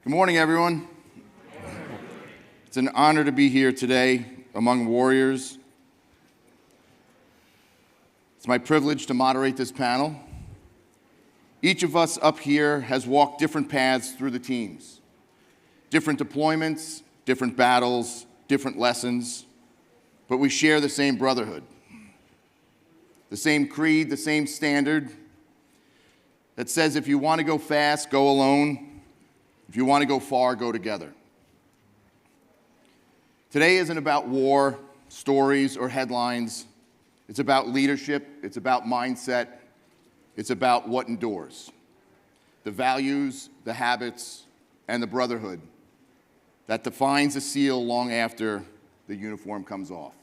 Good morning, everyone. It's an honor to be here today among warriors. It's my privilege to moderate this panel. Each of us up here has walked different paths through the teams. Different deployments, different battles, different lessons, but we share the same brotherhood. The same creed, the same standard that says if you want to go fast, go alone. If you want to go far, go together. Today isn't about war, stories, or headlines. It's about leadership. It's about mindset. It's about what endures. The values, the habits, and the brotherhood that defines a SEAL long after the uniform comes off.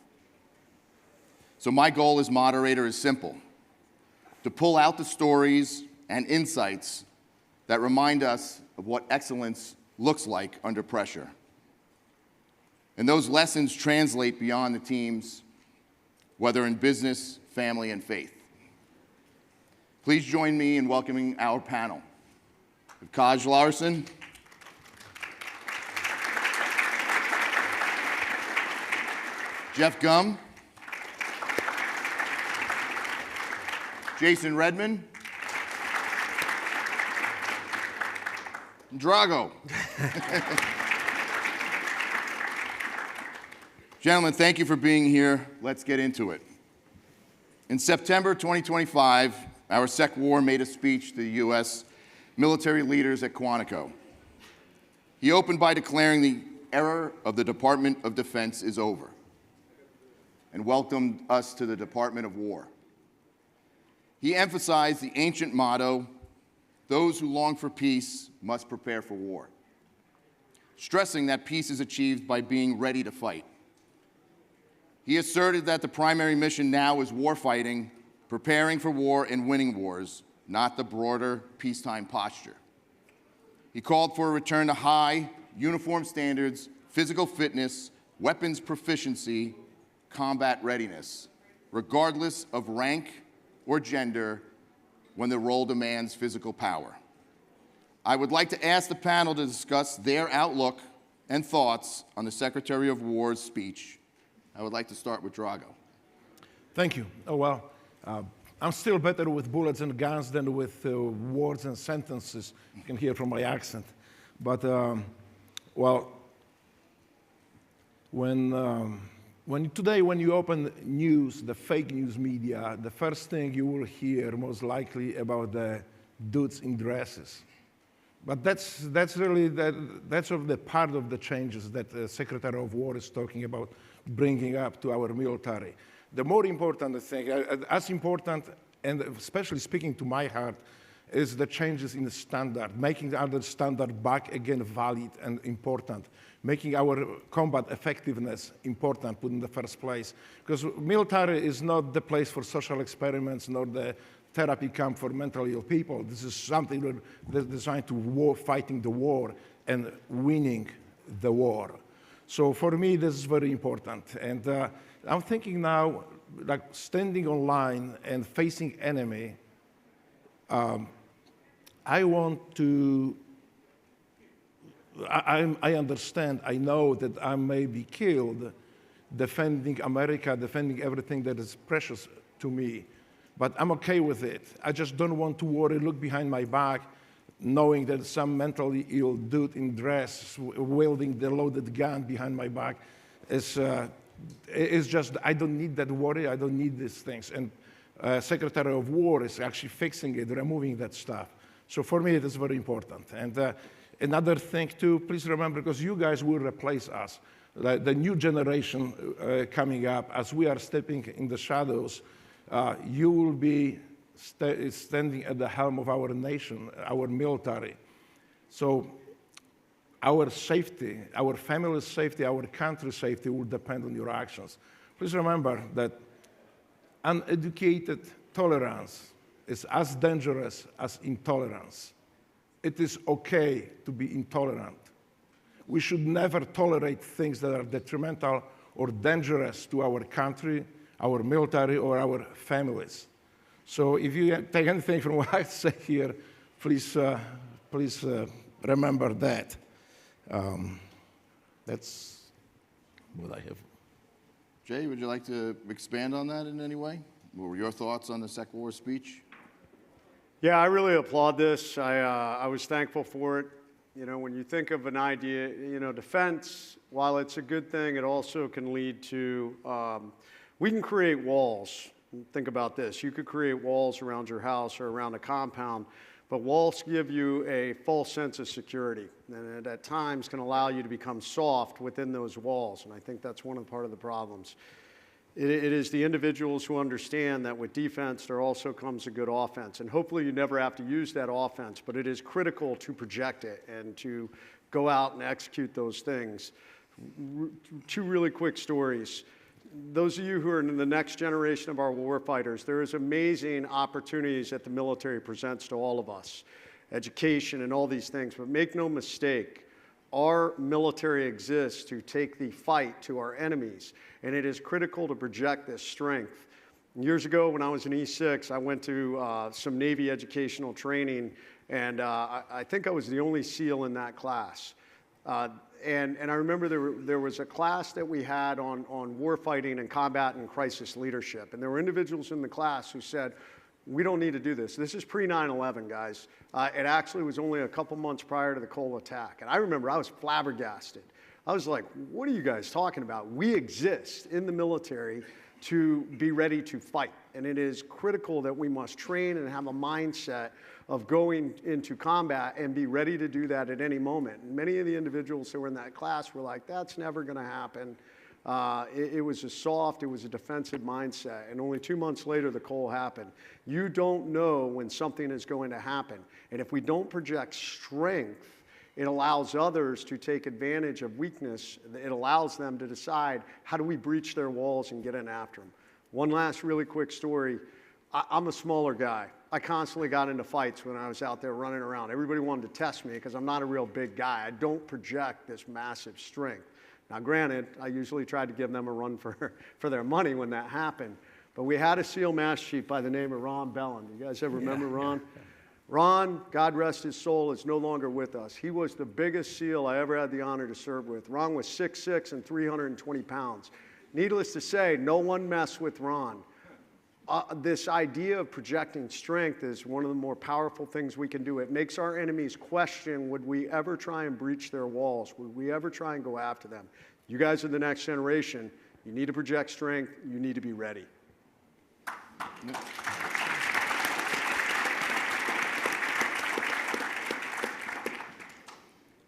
So my goal as moderator is simple: to pull out the stories and insights that remind us of what excellence looks like under pressure. And those lessons translate beyond the teams, whether in business, family, and faith. Please join me in welcoming our panel. Kaj Larsen, Jeff Gum, Jason Redman, Drago. Gentlemen, thank you for being here. Let's get into it. In September 2025, our Sec War made a speech to the U.S. military leaders at Quantico. He opened by declaring the era of the Department of Defense is over and welcomed us to the Department of War. He emphasized the ancient motto, "Those who long for peace must prepare for war," stressing that peace is achieved by being ready to fight. He asserted that the primary mission now is warfighting, preparing for war and winning wars, not the broader peacetime posture. He called for a return to high uniform standards, physical fitness, weapons proficiency, combat readiness, regardless of rank or gender, when the role demands physical power. I would like to ask the panel to discuss their outlook and thoughts on the Secretary of War's speech. I would like to start with Drago. Thank you. Oh, well, I'm still better with bullets and guns than with words and sentences. You can hear from my accent. But, well, today when you open news, the fake news media, the first thing you will hear most likely about the dudes in dresses. But that's really that's of the part of the changes that the Secretary of War is talking about bringing up to our military. The more important thing, as important, and especially speaking to my heart, is the changes in the standard, making the other standard back again valid and important, making our combat effectiveness important, put in the first place. Because military is not the place for social experiments, nor the therapy camp for mentally ill people. This is something that's designed to fighting the war and winning the war. So for me, this is very important. And I'm thinking now, like standing online and facing enemy, I understand, I know that I may be killed defending America, defending everything that is precious to me, but I'm okay with it. I just don't want to worry, look behind my back, knowing that some mentally ill dude in dress wielding the loaded gun behind my back is just, I don't need that worry, I don't need these things. And Secretary of War is actually fixing it, removing that stuff. So for me, it is very important. And another thing too, please remember, because you guys will replace us, the new generation coming up, as we are stepping in the shadows, you will be standing at the helm of our nation, our military. So our safety, our family's safety, our country's safety will depend on your actions. Please remember that uneducated tolerance is as dangerous as intolerance. It is okay to be intolerant. We should never tolerate things that are detrimental or dangerous to our country, our military, or our families. So if you take anything from what I say here, please remember that. That's what I have. Jay, would you like to expand on that in any way? What were your thoughts on the Sec War speech? Yeah, I really applaud this. I was thankful for it. You know, when you think of an idea, you know, defense, while it's a good thing, it also can lead to, we can create walls. Think about this. You could create walls around your house or around a compound, but walls give you a false sense of security, and it at times can allow you to become soft within those walls, and I think that's one of the part of the problems. It is the individuals who understand that with defense, there also comes a good offense. And hopefully you never have to use that offense, but it is critical to project it and to go out and execute those things. Two really quick stories. Those of you who are in the next generation of our warfighters, there is amazing opportunities that the military presents to all of us. Education and all these things, but make no mistake, our military exists to take the fight to our enemies, and it is critical to project this strength. Years ago, when I was in E6, I went to some Navy educational training, and I think I was the only SEAL in that class. And I remember there was a class that we had on warfighting and combat and crisis leadership, and there were individuals in the class who said, we don't need to do this. This is pre-9/11, guys. It actually was only a couple months prior to the Cole attack. And I remember I was flabbergasted. I was like, what are you guys talking about? We exist in the military to be ready to fight. And it is critical that we must train and have a mindset of going into combat and be ready to do that at any moment. And many of the individuals who were in that class were like, that's never going to happen. It was a soft, it was a defensive mindset. And only 2 months later, the Cole happened. You don't know when something is going to happen. And if we don't project strength, it allows others to take advantage of weakness. It allows them to decide, how do we breach their walls and get in after them? One last really quick story. I'm a smaller guy. I constantly got into fights when I was out there running around. Everybody wanted to test me because I'm not a real big guy. I don't project this massive strength. Now, granted, I usually tried to give them a run for their money when that happened. But we had a SEAL Master Chief by the name of Ron Bellin. You guys ever remember Ron? Yeah. Ron, God rest his soul, is no longer with us. He was the biggest SEAL I ever had the honor to serve with. Ron was 6'6" and 320 pounds. Needless to say, no one messed with Ron. This idea of projecting strength is one of the more powerful things we can do. It makes our enemies question, would we ever try and breach their walls? Would we ever try and go after them? You guys are the next generation. You need to project strength. You need to be ready.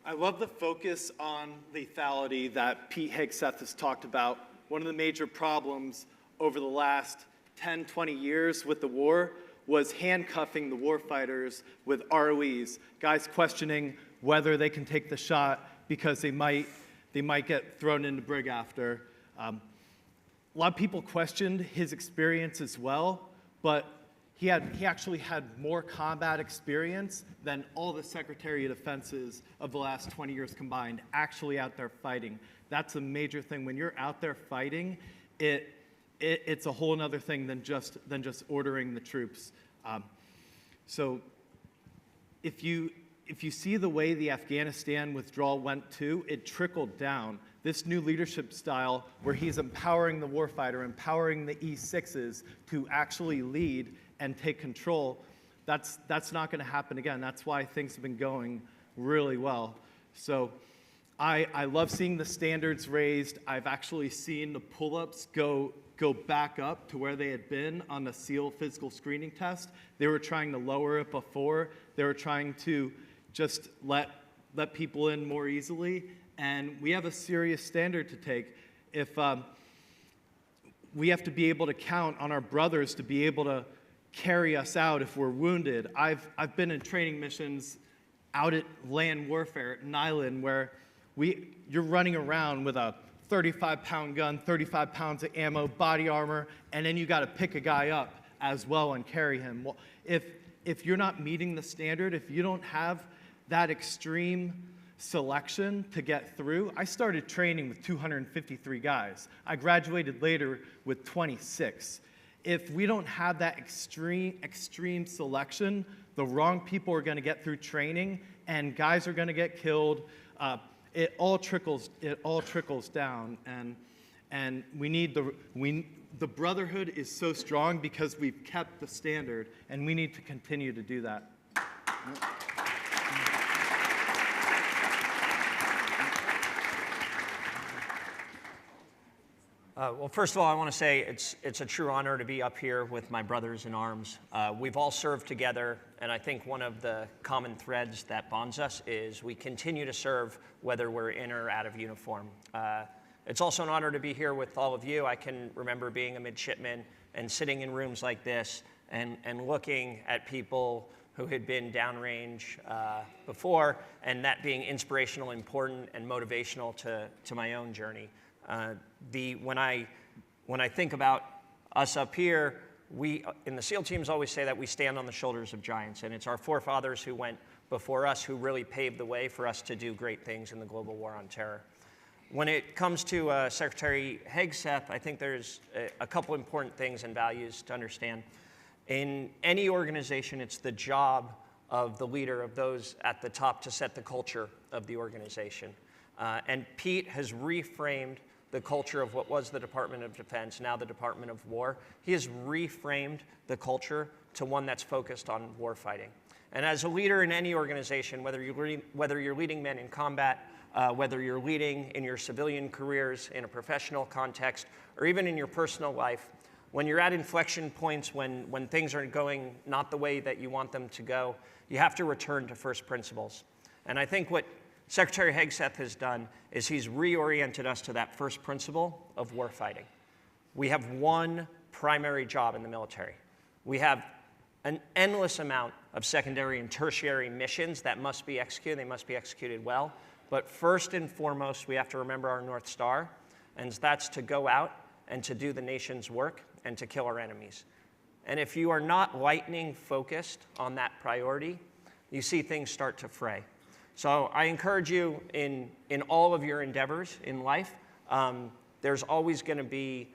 I love the focus on lethality that Pete Hegseth has talked about. One of the major problems over the last 10, 20 years with the war was handcuffing the warfighters with ROEs, guys questioning whether they can take the shot because they might get thrown into brig after. A lot of people questioned his experience as well, but he actually had more combat experience than all the Secretary of Defenses of the last 20 years combined, actually out there fighting. That's a major thing. When you're out there fighting, it's a whole other thing than just ordering the troops. So if you see the way the Afghanistan withdrawal went too, it trickled down. This new leadership style where he's empowering the warfighter, empowering the E6s to actually lead and take control, that's not going to happen again. That's why things have been going really well. So I love seeing the standards raised. I've actually seen the pull-ups go back up to where they had been on the SEAL physical screening test. They were trying to lower it before. They were trying to just let people in more easily. And we have a serious standard to take. If we have to be able to count on our brothers to be able to carry us out if we're wounded. I've been in training missions out at land warfare at an island where you're running around with a 35-pound gun, 35 pounds of ammo, body armor, and then you got to pick a guy up as well and carry him. Well, if you're not meeting the standard, if you don't have that extreme selection to get through, I started training with 253 guys. I graduated later with 26. If we don't have that extreme selection, the wrong people are going to get through training, and guys are going to get killed. it all trickles down, and we need the brotherhood is so strong because we've kept the standard, and we need to continue to do that. Well, first of all, I want to say it's a true honor to be up here with my brothers in arms. We've all served together, and I think one of the common threads that bonds us is we continue to serve whether we're in or out of uniform. It's also an honor to be here with all of you. I can remember being a midshipman and sitting in rooms like this and looking at people who had been downrange before, and that being inspirational, important, and motivational to my own journey. When I think about us up here, we in the SEAL teams always say that we stand on the shoulders of giants, and it's our forefathers who went before us who really paved the way for us to do great things in the global war on terror. When it comes to Secretary Hegseth, I think there's a couple important things and values to understand. In any organization, it's the job of the leader, of those at the top, to set the culture of the organization. And Pete has reframed the culture of what was the Department of Defense, now the Department of War. He has reframed the culture to one that's focused on warfighting. And as a leader in any organization, whether you're leading men in combat, whether you're leading in your civilian careers, in a professional context, or even in your personal life, when you're at inflection points, when things are going not the way that you want them to go, you have to return to first principles. And I think what Secretary Hegseth has done is he's reoriented us to that first principle of warfighting. We have one primary job in the military. We have an endless amount of secondary and tertiary missions that must be executed. They must be executed well. But first and foremost, we have to remember our North Star, and that's to go out and to do the nation's work and to kill our enemies. And if you are not lightning focused on that priority, you see things start to fray. So I encourage you in all of your endeavors in life, there's always going to be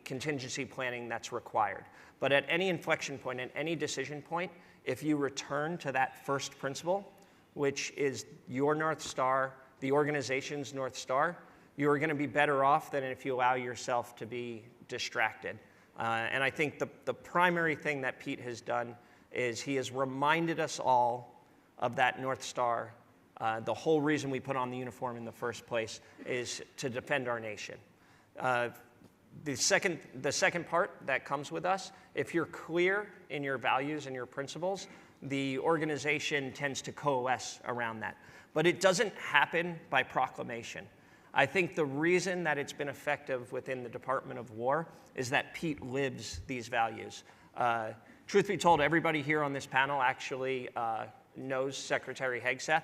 contingency planning that's required. But at any inflection point, at any decision point, if you return to that first principle, which is your North Star, the organization's North Star, you are going to be better off than if you allow yourself to be distracted. And I think the primary thing that Pete has done is he has reminded us all of that North Star. The whole reason we put on the uniform in the first place is to defend our nation. The second part that comes with us, if you're clear in your values and your principles, the organization tends to coalesce around that. But it doesn't happen by proclamation. I think the reason that it's been effective within the Department of War is that Pete lives these values. Truth be told, everybody here on this panel actually knows Secretary Hegseth.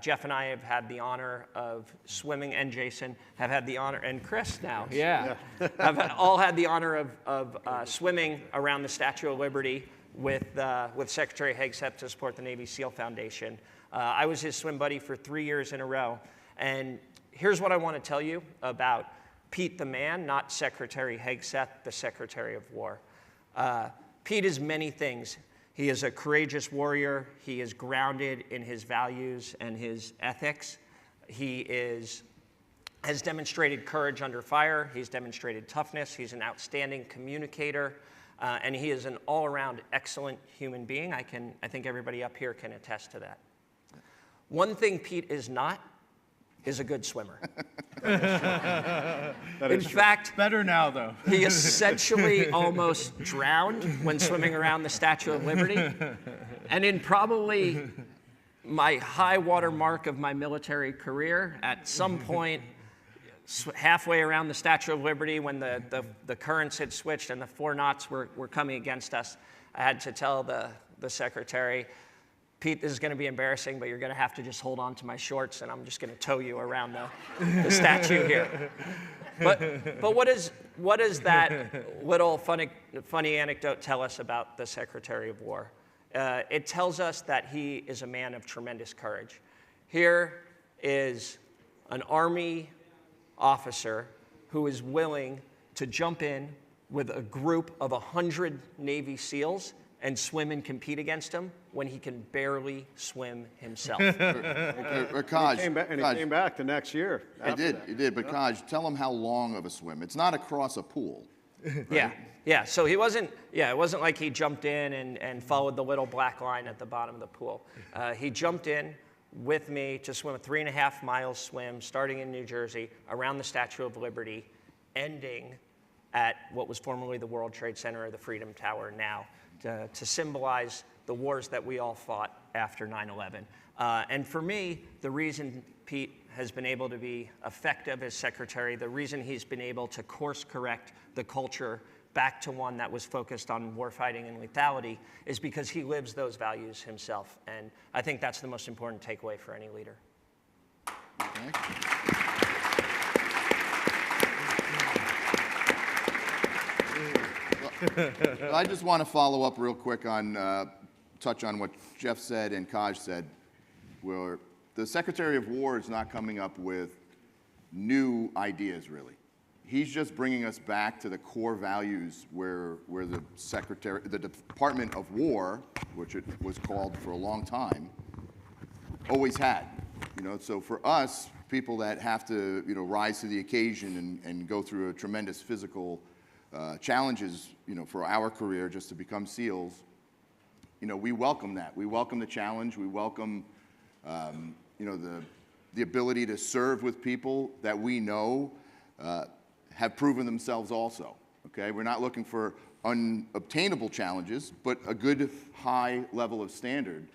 Jeff and I have had the honor of swimming, and Jason have had the honor, and Chris now, have all had the honor of swimming around the Statue of Liberty with Secretary Hegseth to support the Navy SEAL Foundation. I was his swim buddy for 3 years in a row, and here's what I want to tell you about Pete the man, not Secretary Hegseth, the Secretary of War. Pete is many things. He is a courageous warrior. He is grounded in his values and his ethics. He has demonstrated courage under fire. He's demonstrated toughness. He's an outstanding communicator. And he is an all-around excellent human being. I think everybody up here can attest to that. One thing Pete is not is a good swimmer. In fact, better now, though. He essentially almost drowned when swimming around the Statue of Liberty. And in probably my high water mark of my military career, at some point halfway around the Statue of Liberty, when the currents had switched and the 4 knots were coming against us, I had to tell the secretary, Pete, this is going to be embarrassing, but you're going to have to just hold on to my shorts, and I'm just going to tow you around the statue here. But what does that little funny anecdote tell us about the Secretary of War? It tells us that he is a man of tremendous courage. Here is an Army officer who is willing to jump in with a group of 100 Navy SEALs and swim and compete against them when he can barely swim himself. Kaj, He came back the next year. he did. But Kaj, tell him how long of a swim. It's not across a pool. Right? Yeah. So it wasn't like he jumped in and followed the little black line at the bottom of the pool. He jumped in with me to swim a 3.5 mile swim, starting in New Jersey, around the Statue of Liberty, ending at what was formerly the World Trade Center or the Freedom Tower now, to symbolize the wars that we all fought after 9/11. And for me, the reason Pete has been able to be effective as secretary, the reason he's been able to course correct the culture back to one that was focused on warfighting and lethality, is because he lives those values himself. And I think that's the most important takeaway for any leader. Okay. Well, I just want to follow up real quick on, touch on what Jeff said and Kaj said, where the Secretary of War is not coming up with new ideas, really. He's just bringing us back to the core values where the Department of War, which it was called for a long time, always had. So for us, people that have to, rise to the occasion and go through a tremendous physical challenges, for our career just to become SEALs, we welcome that. We welcome the challenge. We welcome, the ability to serve with people that we know have proven themselves also, okay? We're not looking for unobtainable challenges, but a good high level of standard.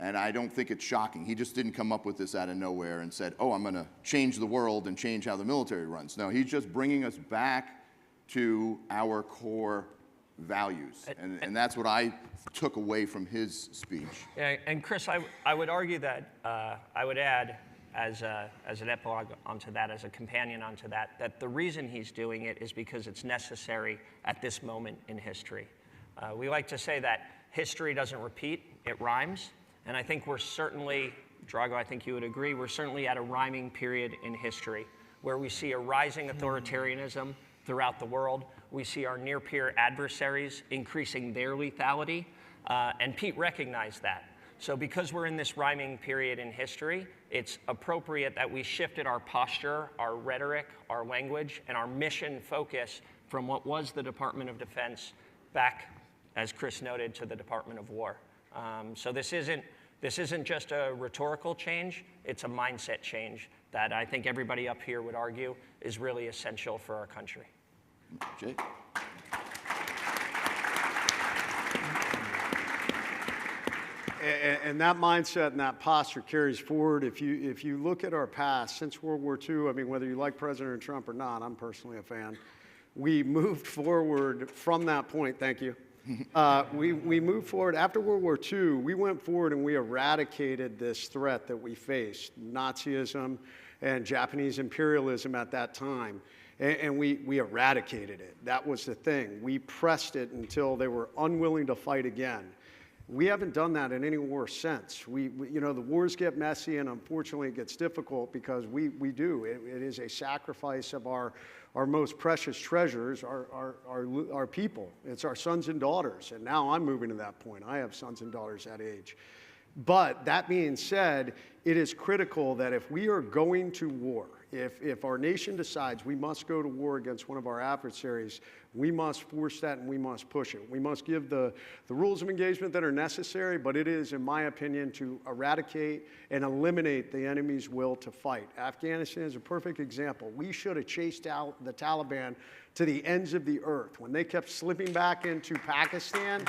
And I don't think it's shocking. He just didn't come up with this out of nowhere and said, oh, I'm gonna change the world and change how the military runs. No, he's just bringing us back to our core values. And that's what I took away from his speech. Yeah, and Chris, I would argue that, I would add, as an epilogue onto that, as a companion onto that, that the reason he's doing it is because it's necessary at this moment in history. We like to say that history doesn't repeat, it rhymes. And I think we're certainly, Drago, I think you would agree, we're certainly at a rhyming period in history where we see a rising authoritarianism throughout the world. We see our near-peer adversaries increasing their lethality, and Pete recognized that. So because we're in this rhyming period in history, it's appropriate that we shifted our posture, our rhetoric, our language, and our mission focus from what was the Department of Defense back, as Chris noted, to the Department of War. So this isn't just a rhetorical change, it's a mindset change that I think everybody up here would argue is really essential for our country. Jay? And that mindset and that posture carries forward. If you look at our past, since World War II, I mean, whether you like President Trump or not, I'm personally a fan, we moved forward from that point, thank you. We moved forward. After World War II, we went forward and we eradicated this threat that we faced, Nazism and Japanese imperialism at that time. And we eradicated it. That was the thing. We pressed it until they were unwilling to fight again. We haven't done that in any war since. The wars get messy, and unfortunately it gets difficult because we do. It is a sacrifice of our most precious treasures, our people. It's our sons and daughters, and now I'm moving to that point. I have sons and daughters that age. But that being said, it is critical that if we are going to war, if our nation decides we must go to war against one of our adversaries, we must force that and we must push it. We must give the rules of engagement that are necessary, but it is, in my opinion, to eradicate and eliminate the enemy's will to fight. Afghanistan is a perfect example. We should have chased out the Taliban to the ends of the earth. When they kept slipping back into Pakistan,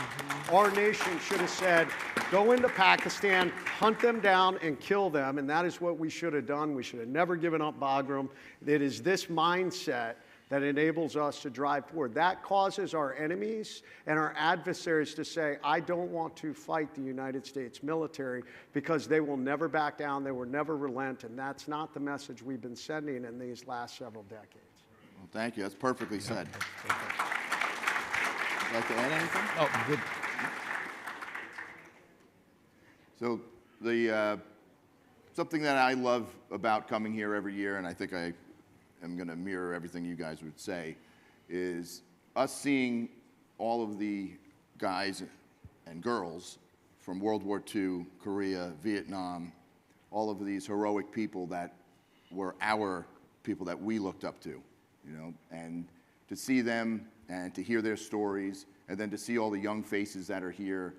our nation should have said, go into Pakistan, hunt them down, and kill them, and that is what we should have done. We should have never given up Bagram. It is this mindset that enables us to drive forward. That causes our enemies and our adversaries to say, I don't want to fight the United States military, because they will never back down, they will never relent, and that's not the message we've been sending in these last several decades. Well, thank you. That's perfectly said. Would you like to add anything? Oh, good. So something that I love about coming here every year, and I think I am going to mirror everything you guys would say, is us seeing all of the guys and girls from World War II, Korea, Vietnam, all of these heroic people that were our people that we looked up to, you know, and to see them and to hear their stories, and then to see all the young faces that are here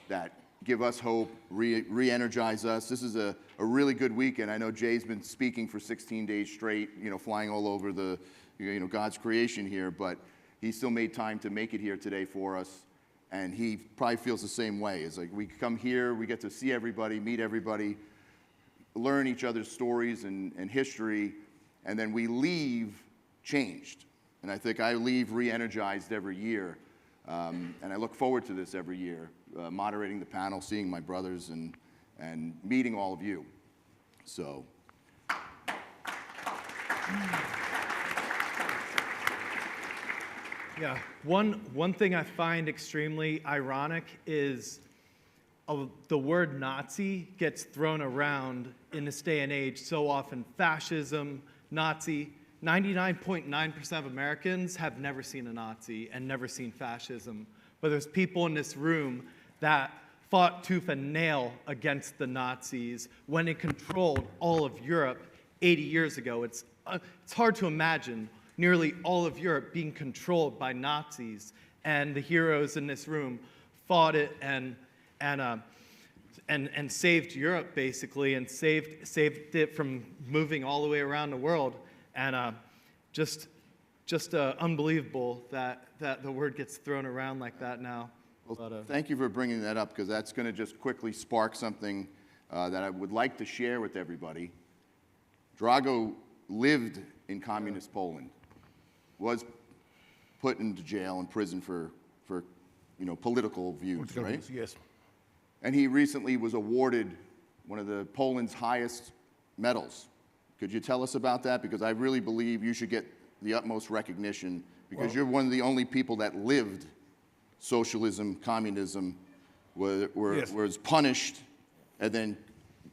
that give us hope, re-energize us. This is a really good weekend. I know Jay's been speaking for 16 days straight, you know, flying all over the, you know, God's creation here, but he still made time to make it here today for us, and he probably feels the same way. It's like we come here, we get to see everybody, meet everybody, learn each other's stories and history, and then we leave changed. And I think I leave re-energized every year, and I look forward to this every year, moderating the panel, seeing my brothers, and meeting all of you. So. Yeah, one thing I find extremely ironic is the word Nazi gets thrown around in this day and age so often. Fascism, Nazi. 99.9% of Americans have never seen a Nazi and never seen fascism. But there's people in this room that fought tooth and nail against the Nazis when it controlled all of Europe 80 years ago. It's hard to imagine nearly all of Europe being controlled by Nazis, and the heroes in this room fought it and saved Europe basically, and saved it from moving all the way around the world. And just unbelievable that the word gets thrown around like that now. Well, thank you for bringing that up, because that's going to just quickly spark something that I would like to share with everybody. Drago lived in communist Poland, was put into jail and prison for you know, political views, right? Yes. And he recently was awarded one of Poland's highest medals. Could you tell us about that? Because I really believe you should get the utmost recognition, because you're one of the only people that lived socialism, communism, was punished, and then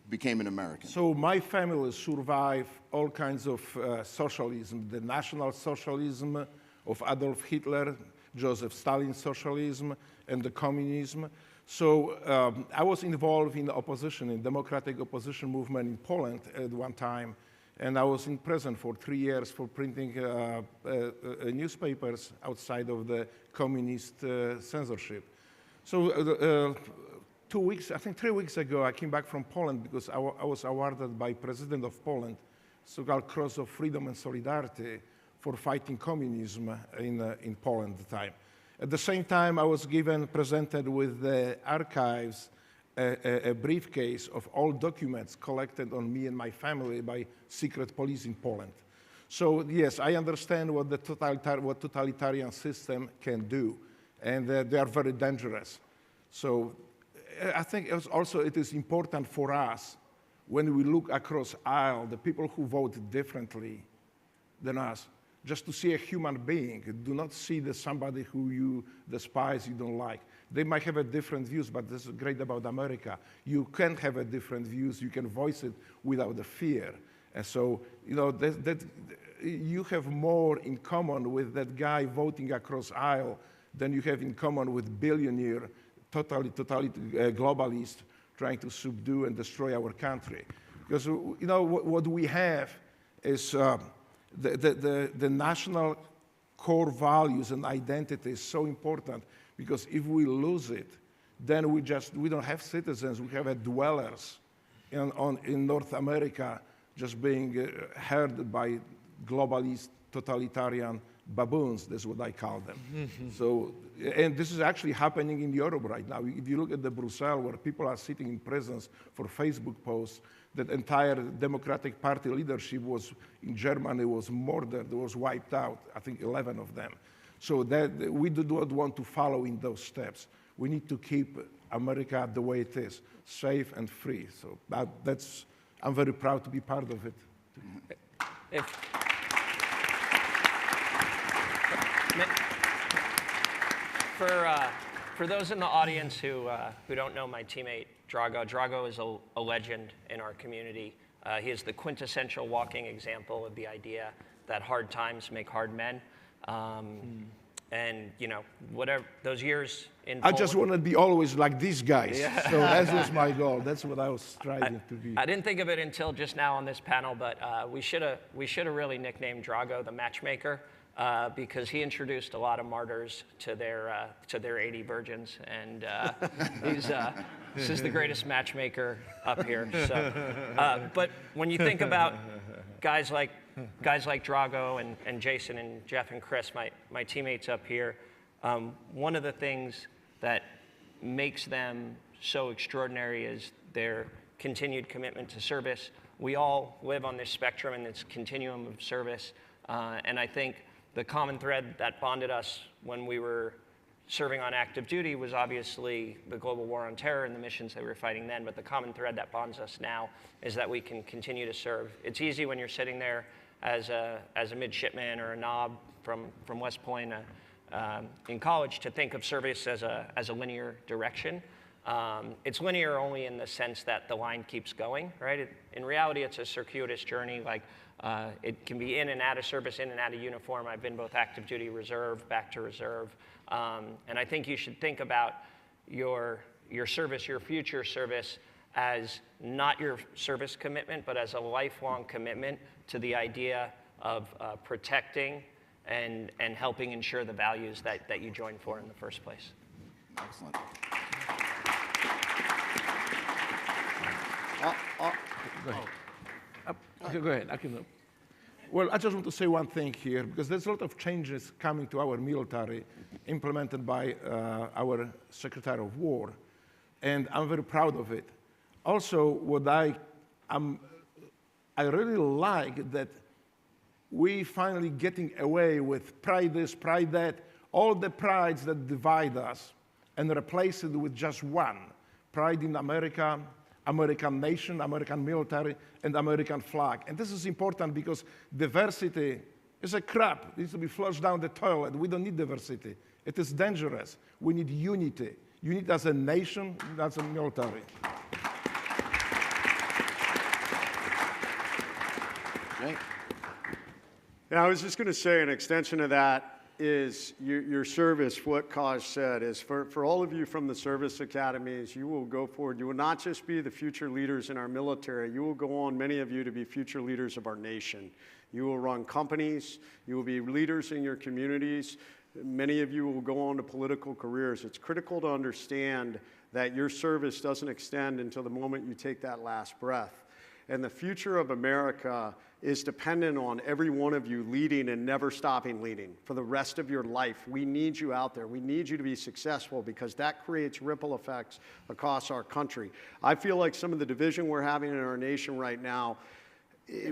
became an American. So my family survived all kinds of socialism, the National Socialism of Adolf Hitler, Joseph Stalin's socialism, and the communism. So I was involved in the opposition, in democratic opposition movement in Poland at one time, and I was in prison for 3 years for printing newspapers outside of the communist censorship. So 2 weeks, I think 3 weeks ago, I came back from Poland because I was awarded by President of Poland, so-called Cross of Freedom and Solidarity, for fighting communism in Poland at the time. At the same time, I was presented with the archives, a briefcase of all documents collected on me and my family by secret police in Poland. So yes, I understand what the totalitarian system can do, and they are very dangerous. So I think it is important for us, when we look across aisle, the people who vote differently than us, just to see a human being. Do not see somebody who you despise, you don't like. They might have a different views, but this is great about America. You can have a different views, you can voice it without the fear. And so, you know, you have more in common with that guy voting across aisle than you have in common with billionaire, totally globalist trying to subdue and destroy our country. Because, you know, what we have is the national core values and identity is so important, because if we lose it, then we don't have citizens, we have dwellers in North America just being herded by globalist totalitarian baboons, that's what I call them. So, and this is actually happening in Europe right now. If you look at the Brussels, where people are sitting in prisons for Facebook posts, that entire Democratic Party leadership in Germany was murdered, was wiped out, I think 11 of them. So that we do not want to follow in those steps. We need to keep America the way it is, safe and free. So I'm very proud to be part of it. For those in the audience who don't know my teammate Drago is a legend in our community. He is the quintessential walking example of the idea that hard times make hard men. And, you know, whatever, those years in I just Poland- want to be always like these guys. So that was my goal. That's what I was striving to be. I didn't think of it until just now on this panel, but we should have really nicknamed Drago the matchmaker because he introduced a lot of martyrs to their 80 virgins, and this is the greatest matchmaker up here. So, but when you think about guys like Drago and Jason and Jeff and Chris, my teammates up here, one of the things that makes them so extraordinary is their continued commitment to service. We all live on this spectrum and this continuum of service, and I think the common thread that bonded us when we were serving on active duty was obviously the global war on terror and the missions that we were fighting then, but the common thread that bonds us now is that we can continue to serve. It's easy when you're sitting there as a midshipman or a knob from West Point in college to think of service as a linear direction. It's linear only in the sense that the line keeps going, right? In reality, it's a circuitous journey. Like it can be in and out of service, in and out of uniform. I've been both active duty, reserve, back to reserve. And I think you should think about your service, your future service, as not your service commitment, but as a lifelong commitment to the idea of protecting and helping ensure the values that you joined for in the first place. Excellent. Okay, go ahead. I can. Well, I just want to say one thing here, because there's a lot of changes coming to our military implemented by our Secretary of War, and I'm very proud of it. Also, what I really like that we finally getting away with pride this, pride that, all the prides that divide us, and replace it with just one: pride in America, American nation, American military, and American flag. And this is important because diversity is a crap. It needs to be flushed down the toilet. We don't need diversity. It is dangerous. We need unity. Unity as a nation, as a military. Jay? Yeah, I was just going to say an extension of that is your service. What Kaj said is for all of you from the service academies, you will go forward. You will not just be the future leaders in our military. You will go on, many of you, to be future leaders of our nation. You will run companies. You will be leaders in your communities. Many of you will go on to political careers. It's critical to understand that your service doesn't extend until the moment you take that last breath. And the future of America is dependent on every one of you leading and never stopping leading for the rest of your life. We need you out there. We need you to be successful because that creates ripple effects across our country. I feel like some of the division we're having in our nation right now,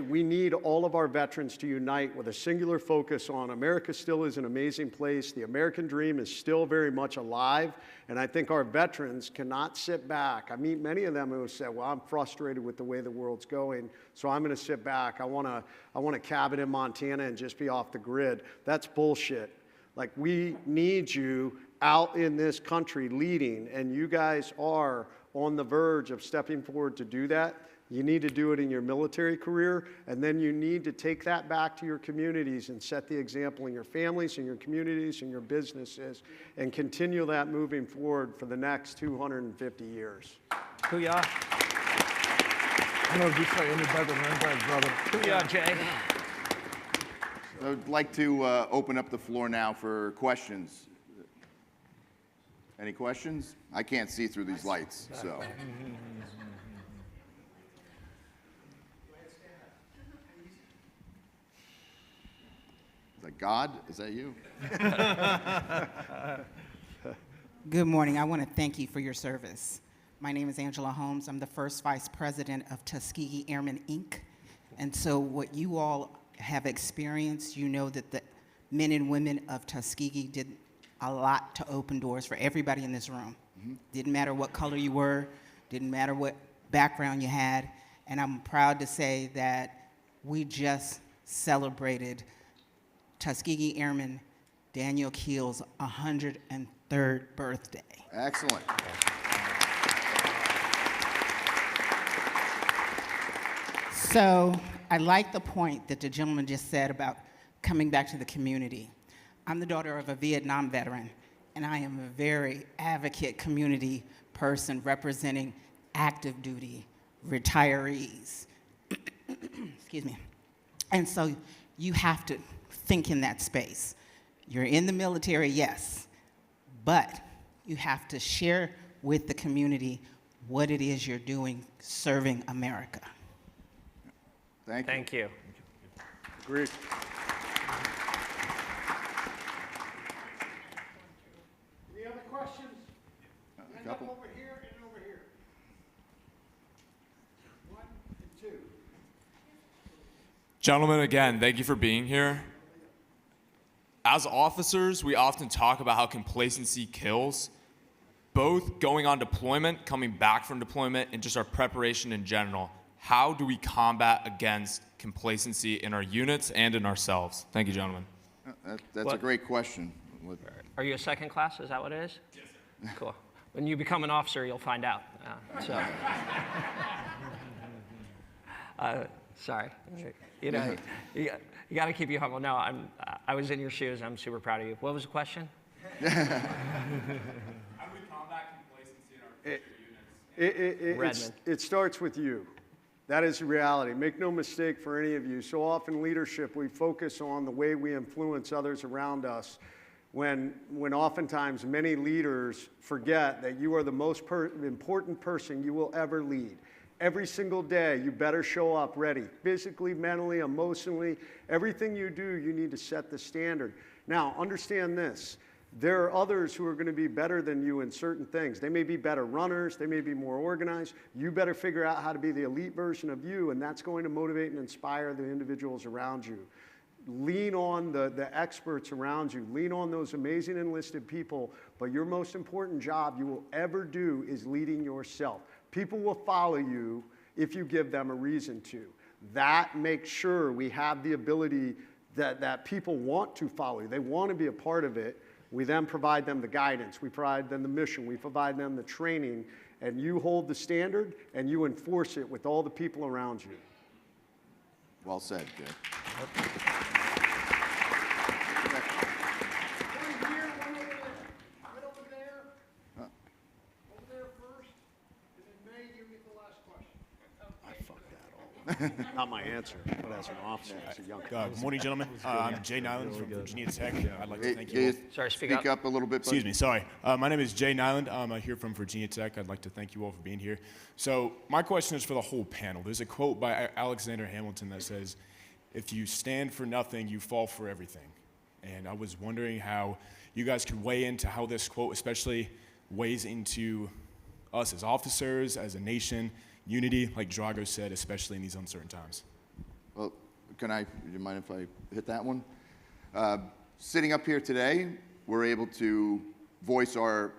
we need all of our veterans to unite with a singular focus on America still is an amazing place. The American dream is still very much alive. And I think our veterans cannot sit back. I meet many of them who have said, well, I'm frustrated with the way the world's going, so I'm going to sit back. I want a cabin in Montana and just be off the grid. That's bullshit. Like, we need you out in this country leading, and you guys are on the verge of stepping forward to do that. You need to do it in your military career, and then you need to take that back to your communities and set the example in your families, in your communities, in your businesses, and continue that moving forward for the next 250 years. Booyah. I don't know if you say any better than that, brother. Booyah, Jay. I would like to open up the floor now for questions. Any questions? I can't see through these lights, so. Is that God? Is that you? Good morning. I want to thank you for your service. My name is Angela Holmes. I'm the first vice president of Tuskegee Airmen, Inc. And so what you all have experienced, you know that the men and women of Tuskegee did a lot to open doors for everybody in this room. Mm-hmm. Didn't matter what color you were, didn't matter what background you had. And I'm proud to say that we just celebrated Tuskegee Airman Daniel Keel's 103rd birthday. Excellent. So I like the point that the gentleman just said about coming back to the community. I'm the daughter of a Vietnam veteran, and I am a very advocate community person representing active duty retirees. Excuse me. And so you have to think in that space. You're in the military, yes, but you have to share with the community what it is you're doing serving America. Thank you. Thank you. Agreed. Any other questions? A couple. Over here and over here. 1 and 2. Gentlemen, again, thank you for being here. As officers, we often talk about how complacency kills, both going on deployment, coming back from deployment, and just our preparation in general. How do we combat against complacency in our units and in ourselves? Thank you, gentlemen. That's a great question. Are you a second class? Is that what it is? Yes, sir. Cool. When you become an officer, you'll find out. Sorry. You know, you got to keep you humble. No, I was in your shoes. I'm super proud of you. What was the question? How do we combat complacency in our units? It starts with you. That is the reality. Make no mistake for any of you. So often leadership, we focus on the way we influence others around us when oftentimes many leaders forget that you are the most important person you will ever lead. Every single day, you better show up ready, physically, mentally, emotionally. Everything you do, you need to set the standard. Now, understand this. There are others who are going to be better than you in certain things. They may be better runners. They may be more organized. You better figure out how to be the elite version of you, and that's going to motivate and inspire the individuals around you. Lean on the experts around you. Lean on those amazing enlisted people, but your most important job you will ever do is leading yourself. People will follow you if you give them a reason to. That makes sure we have the ability that people want to follow you. They want to be a part of it. We then provide them the guidance. We provide them the mission. We provide them the training. And you hold the standard and you enforce it with all the people around you. Well said, Jay. Not my answer, but as an officer, as a young Good morning, gentlemen. I'm Jay Nyland from Virginia Tech. I'd like to thank you all. Sorry, speak up a little bit. Excuse me, sorry. My name is Jay Nyland. I'm here from Virginia Tech. I'd like to thank you all for being here. So my question is for the whole panel. There's a quote by Alexander Hamilton that says, "If you stand for nothing, you fall for everything." And I was wondering how you guys could weigh into how this quote especially weighs into us as officers, as a nation, unity, like Drago said, especially in these uncertain times. Well, do you mind if I hit that one? Sitting up here today, we're able to voice our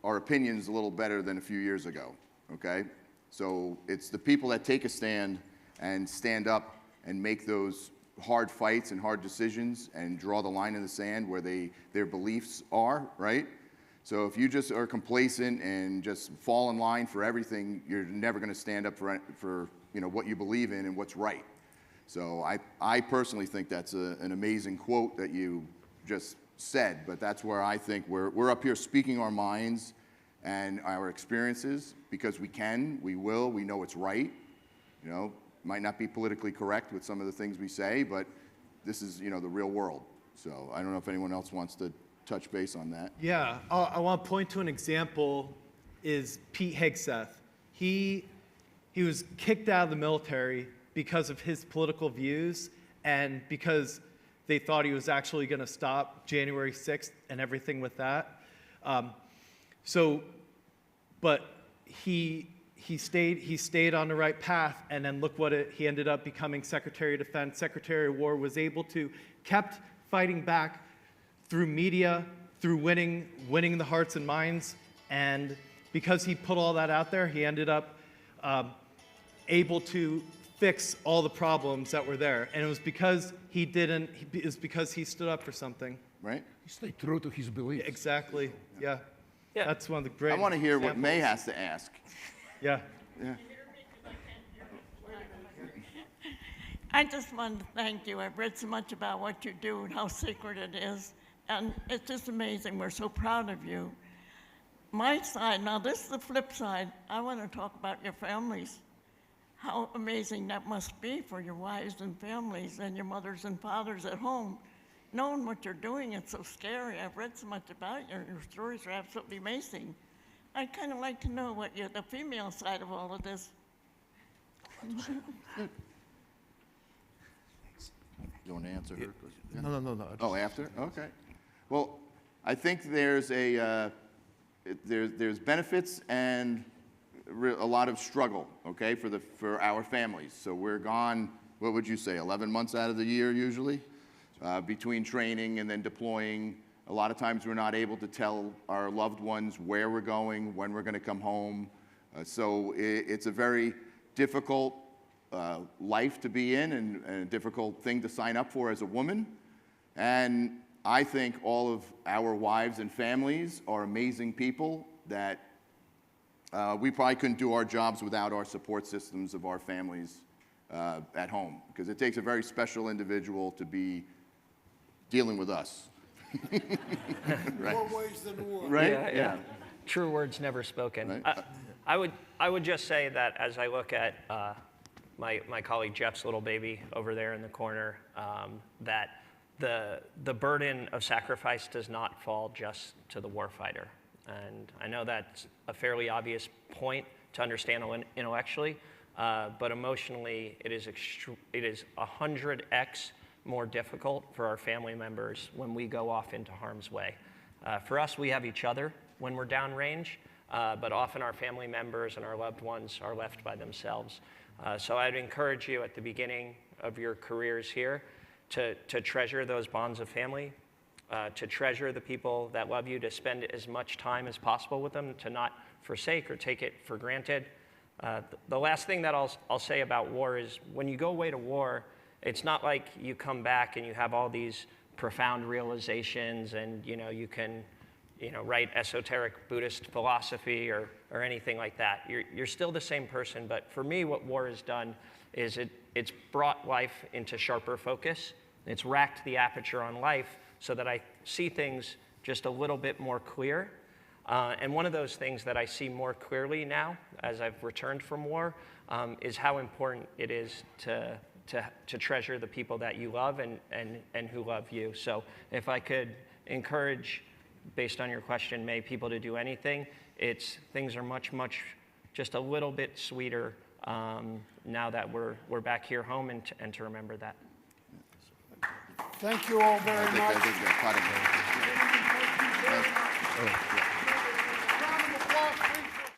opinions a little better than a few years ago, okay? So it's the people that take a stand and stand up and make those hard fights and hard decisions and draw the line in the sand where their beliefs are, right? So if you just are complacent and just fall in line for everything, you're never going to stand up for what you believe in and what's right. So I personally think that's an amazing quote that you just said, but that's where I think we're up here speaking our minds and our experiences because we will, we know it's right. Might not be politically correct with some of the things we say, but this is, the real world. So I don't know if anyone else wants to touch base on that. Yeah, I want to point to an example is Pete Hegseth. He was kicked out of the military because of his political views and because they thought he was actually going to stop January 6th and everything with that. But he stayed on the right path, and then look he ended up becoming Secretary of Defense, Secretary of War, was able to, kept fighting back through media, through winning the hearts and minds, and because he put all that out there, he ended up able to fix all the problems that were there. And it was because he stood up for something. Right? He stayed true to his beliefs. Exactly, yeah. That's one of the great I want to hear examples. what May has to ask. Yeah. I just wanted to thank you. I've read so much about what you do and how sacred it is, and it's just amazing. We're so proud of you. My side, now this is the flip side. I want to talk about your families. How amazing that must be for your wives and families and your mothers and fathers at home. Knowing what you're doing, it's so scary. I've read so much about you. Your stories are absolutely amazing. I'd kind of like to know what the female side of all of this. You want to answer her? No. Oh, after? Okay. Well, I think there's there's benefits and a lot of struggle, okay, for our families. So we're gone, what would you say, 11 months out of the year usually, between training and then deploying. A lot of times we're not able to tell our loved ones where we're going, when we're going to come home. So it's a very difficult life to be in and a difficult thing to sign up for as a woman. And I think all of our wives and families are amazing people that we probably couldn't do our jobs without our support systems of our families at home, because it takes a very special individual to be dealing with us. Right? More ways than one. Right? Yeah. True words never spoken. Right. I would just say that as I look at my colleague Jeff's little baby over there in the corner, that the burden of sacrifice does not fall just to the warfighter. And I know that's a fairly obvious point to understand intellectually, but emotionally it is 100x more difficult for our family members when we go off into harm's way. For us, we have each other when we're downrange, but often our family members and our loved ones are left by themselves. So I'd encourage you at the beginning of your careers here to treasure those bonds of family, to treasure the people that love you, to spend as much time as possible with them, to not forsake or take it for granted. The last thing that I'll say about war is when you go away to war, it's not like you come back and you have all these profound realizations and you can write esoteric Buddhist philosophy or anything like that. You're still the same person, but for me what war has done is it's brought life into sharper focus. It's racked the aperture on life so that I see things just a little bit more clear. And one of those things that I see more clearly now as I've returned from war is how important it is to treasure the people that you love and who love you. So if I could encourage, based on your question, people to do anything, things are much just a little bit sweeter now that we're back here home and to remember that. Thank you all very much. I think